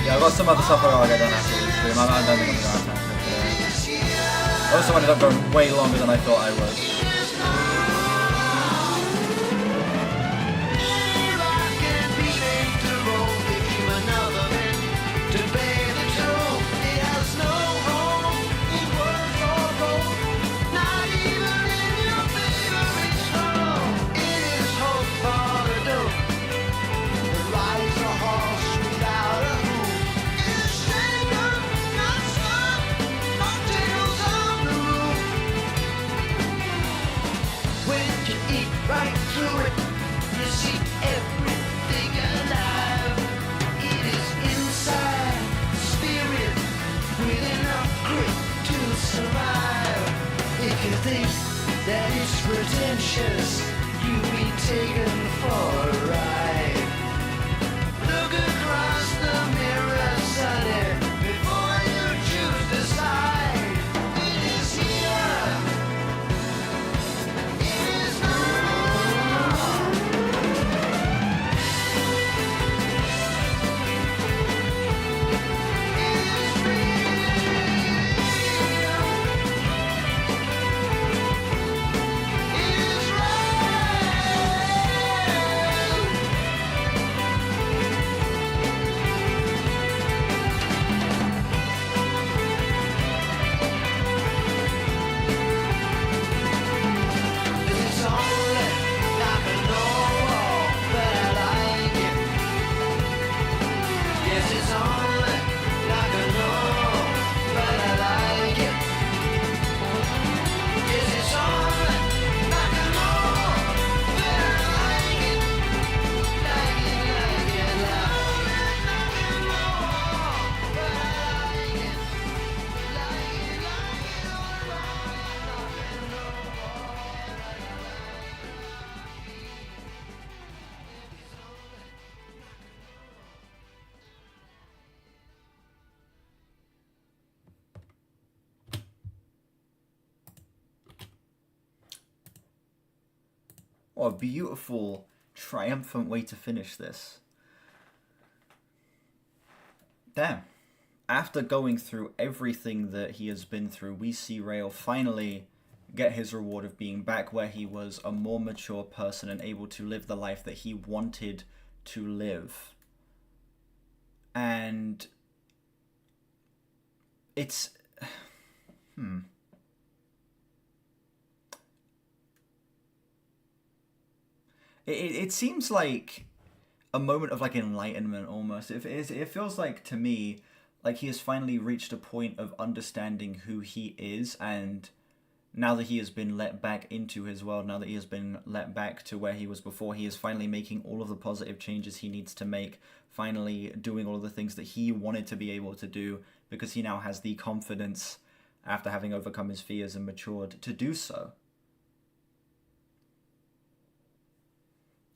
Yeah, I've got some other stuff I'll get done after this stream. I don't think I'm going to have time for it today. I also ended up going way longer than I thought I would. That is pretentious, you be taken for a ride. Look across the mirror, sonny, before you choose the side. It is here. It is now. It is real. It is right. This is only like a normal, but I like it. Yes, it's only like a normal, but I like it. Yes, it's only like a normal, but I like it. Like it, like it, like it. Like a normal, but I like it. Like it, alright. Like a normal. What a beautiful, triumphant way to finish this. Damn. After going through everything that he has been through, we see Rael finally get his reward of being back where he was a more mature person and able to live the life that he wanted to live. And it's... It seems like a moment of like enlightenment almost. It feels like to me like he has finally reached a point of understanding who he is, and now that he has been let back into his world, now that he has been let back to where he was before, he is finally making all of the positive changes he needs to make, finally doing all of the things that he wanted to be able to do, because he now has the confidence, after having overcome his fears and matured, to do so.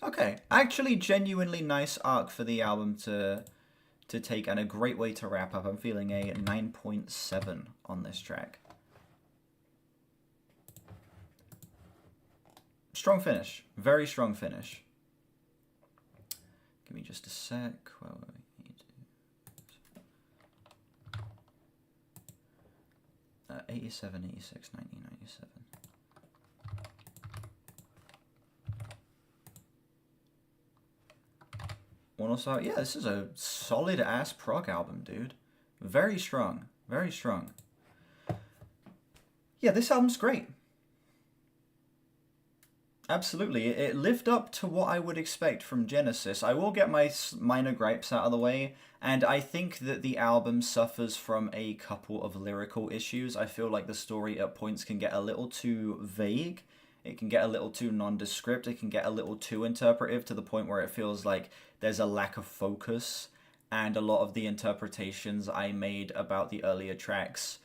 Okay, actually genuinely nice arc for the album to take, and a great way to wrap up. I'm feeling a 9.7 on this track. Strong finish. Very strong finish. Give me just a sec. 87, 86, 90, 97. Also, yeah, this is a solid ass prog album, dude. Very strong. Very strong. Yeah, this album's great. Absolutely. It lived up to what I would expect from Genesis. I will get my minor gripes out of the way, and I think that the album suffers from a couple of lyrical issues. I feel like the story at points can get a little too vague. It can get a little too nondescript. It can get a little too interpretive to the point where it feels like there's a lack of focus. And a lot of the interpretations I made about the earlier tracks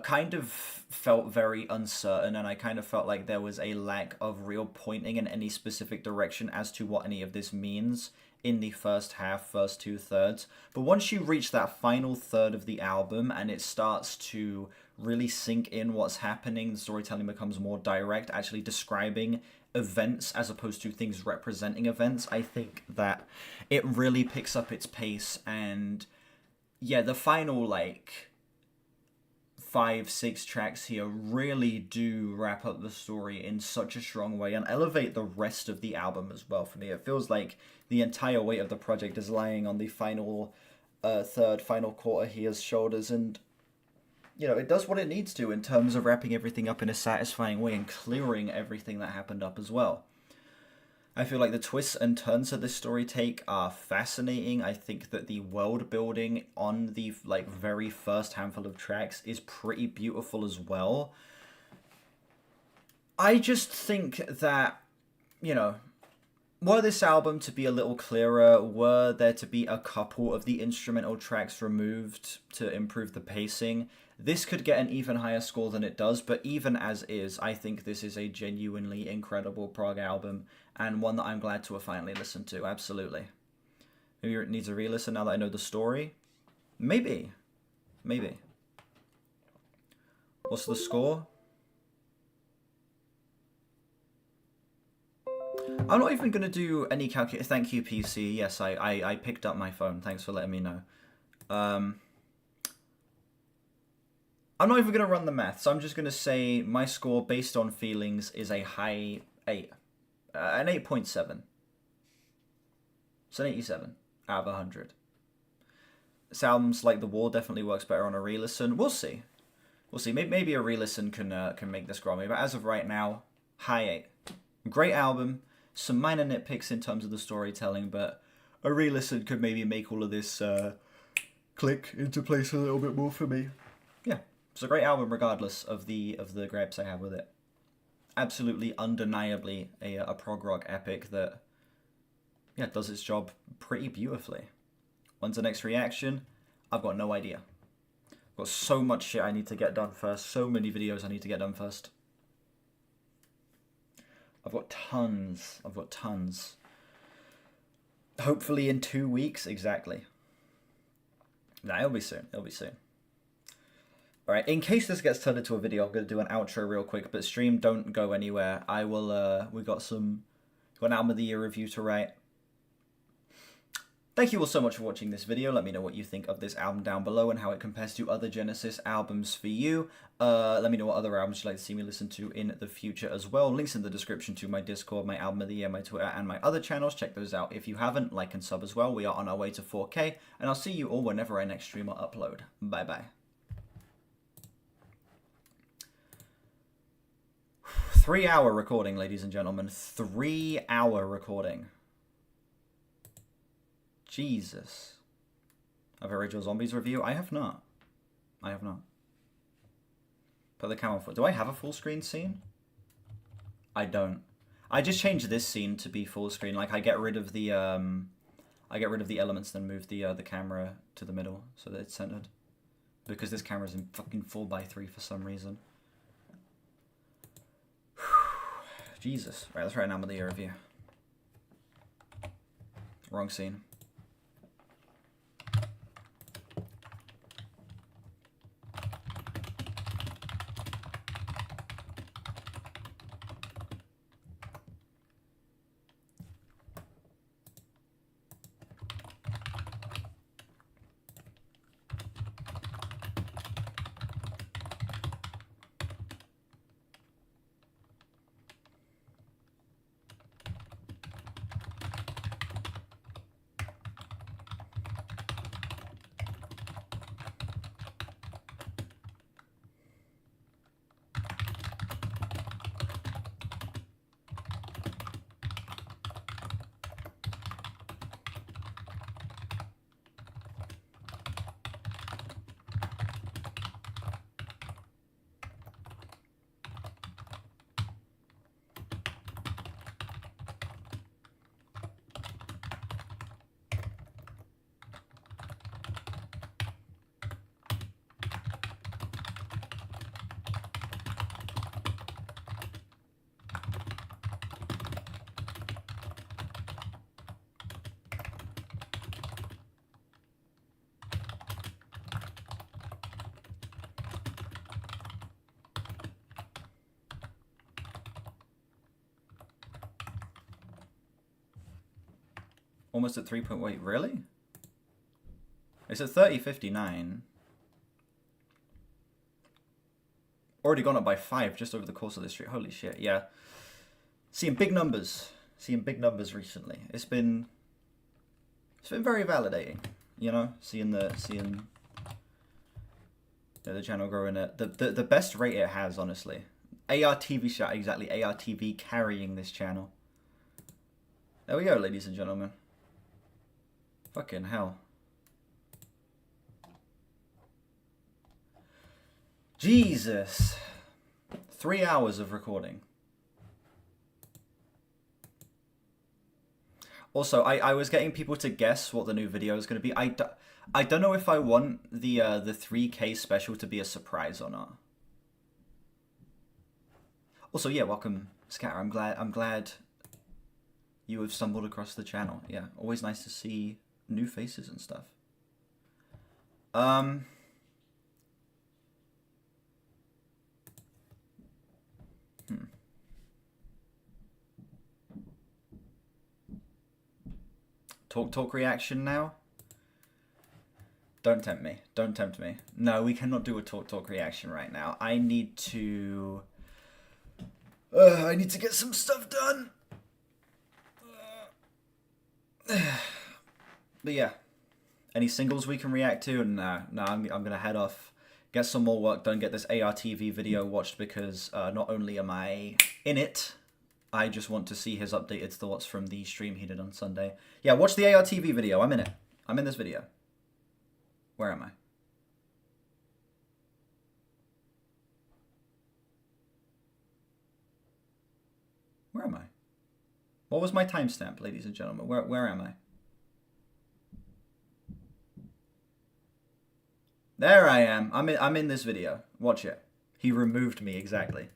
kind of felt very uncertain, and I kind of felt like there was a lack of real pointing in any specific direction as to what any of this means in the first half, first 2/3. But once you reach that final third of the album and it starts to really sink in what's happening, the storytelling becomes more direct, actually describing events as opposed to things representing events, I think that it really picks up its pace. And yeah, the final like 5-6 tracks here really do wrap up the story in such a strong way and elevate the rest of the album as well. For me, it feels like the entire weight of the project is lying on the final third, final quarter here's shoulders, and you know, it does what it needs to in terms of wrapping everything up in a satisfying way and clearing everything that happened up as well. I feel like the twists and turns that this story take are fascinating. I think that the world building on the like very first handful of tracks is pretty beautiful as well. I just think that, you know, were this album to be a little clearer, were there to be a couple of the instrumental tracks removed to improve the pacing, this could get an even higher score than it does, but even as is, I think this is a genuinely incredible prog album, and one that I'm glad to have finally listened to, absolutely. Maybe it needs a re-listen now that I know the story? Maybe. Maybe. What's the score? I'm not even going to do any calculation. Thank you, PC. Yes, I picked up my phone. Thanks for letting me know. I'm not even going to run the maths. I'm just going to say my score based on feelings is a high 8. An 8.7. It's an 87 out of 100. This album's like The Wall definitely works better on a re-listen. We'll see. We'll see. Maybe a re-listen can make this grow me. But as of right now, high 8. Great album. Some minor nitpicks in terms of the storytelling, but a re-listen could maybe make all of this click into place a little bit more for me. Yeah, it's a great album regardless of the gripes I have with it. Absolutely, undeniably a prog rock epic that, yeah, does its job pretty beautifully. When's the next reaction? I've got no idea. I've got so much shit I need to get done first, so many videos I need to get done first. I've got tons. Hopefully in 2 weeks, exactly. Nah, it'll be soon. Alright, in case this gets turned into a video, I'm going to do an outro real quick, but stream, don't go anywhere. I will, we got an album of the year review to write. Thank you all so much for watching this video. Let me know what you think of this album down below and how it compares to other Genesis albums for you. Let me know what other albums you'd like to see me listen to in the future as well. Links in the description to my Discord, my album of the year, my Twitter, and my other channels. Check those out if you haven't. Like and sub as well. We are on our way to 4K, and I'll see you all whenever I next stream or upload. Bye-bye. 3-hour recording, ladies and gentlemen. 3-hour recording. Jesus. Have I read your Zombies review? I have not. Put the camera foot. Do I have a full screen scene? I don't. I just changed this scene to be full screen. Like I get rid of the elements, then move the camera to the middle so that it's centered. Because this camera's in fucking 4:3 for some reason. Jesus. Right, let's write an album of the year review. Wrong scene. Almost at 3.8, really? It's at 30.59. Already gone up by 5 just over the course of this stream. Holy shit, yeah. Seeing big numbers. Recently. It's been very validating, you know? Seeing the channel growing at the best rate it has, honestly. ARTV shot, exactly. ARTV carrying this channel. There we go, ladies and gentlemen. Fucking hell. Jesus. 3 hours of recording. Also, I was getting people to guess what the new video is going to be. I don't know if I want the 3K special to be a surprise or not. Also, yeah, welcome, Scatter. I'm glad you have stumbled across the channel. Yeah, always nice to see new faces and stuff. Talk reaction now? Don't tempt me. Don't tempt me. No, we cannot do a talk reaction right now. I need to get some stuff done. But yeah, any singles we can react to? No, I'm gonna head off, get some more work done, get this ARTV video watched because not only am I in it, I just want to see his updated thoughts from the stream he did on Sunday. Yeah, watch the ARTV video. I'm in it. I'm in this video. Where am I? Where am I? What was my timestamp, ladies and gentlemen? Where am I? There I am. I'm in this video. Watch it. He removed me exactly.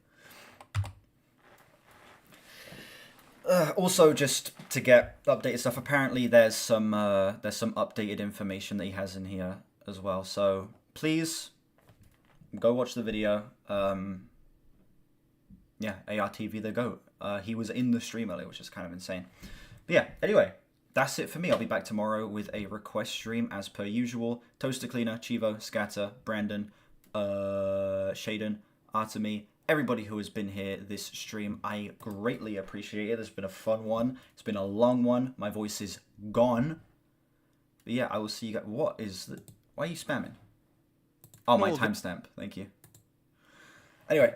Also, just to get updated stuff. Apparently, there's some updated information that he has in here as well. So please go watch the video. Yeah, ARTV the GOAT. He was in the stream earlier, which is kind of insane. But yeah, anyway, that's it for me. I'll be back tomorrow with a request stream as per usual. Toaster Cleaner, Chivo, Scatter, Brandon, Shaden, Artemy, everybody who has been here this stream. I greatly appreciate it. It's been a fun one. It's been a long one. My voice is gone. But yeah, I will see you guys. What is the... Why are you spamming? Oh, my timestamp. Thank you. Anyway,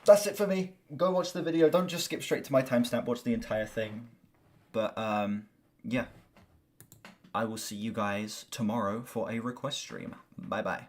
that's it for me. Go watch the video. Don't just skip straight to my timestamp. Watch the entire thing. But, yeah. I will see you guys tomorrow for a request stream. Bye-bye.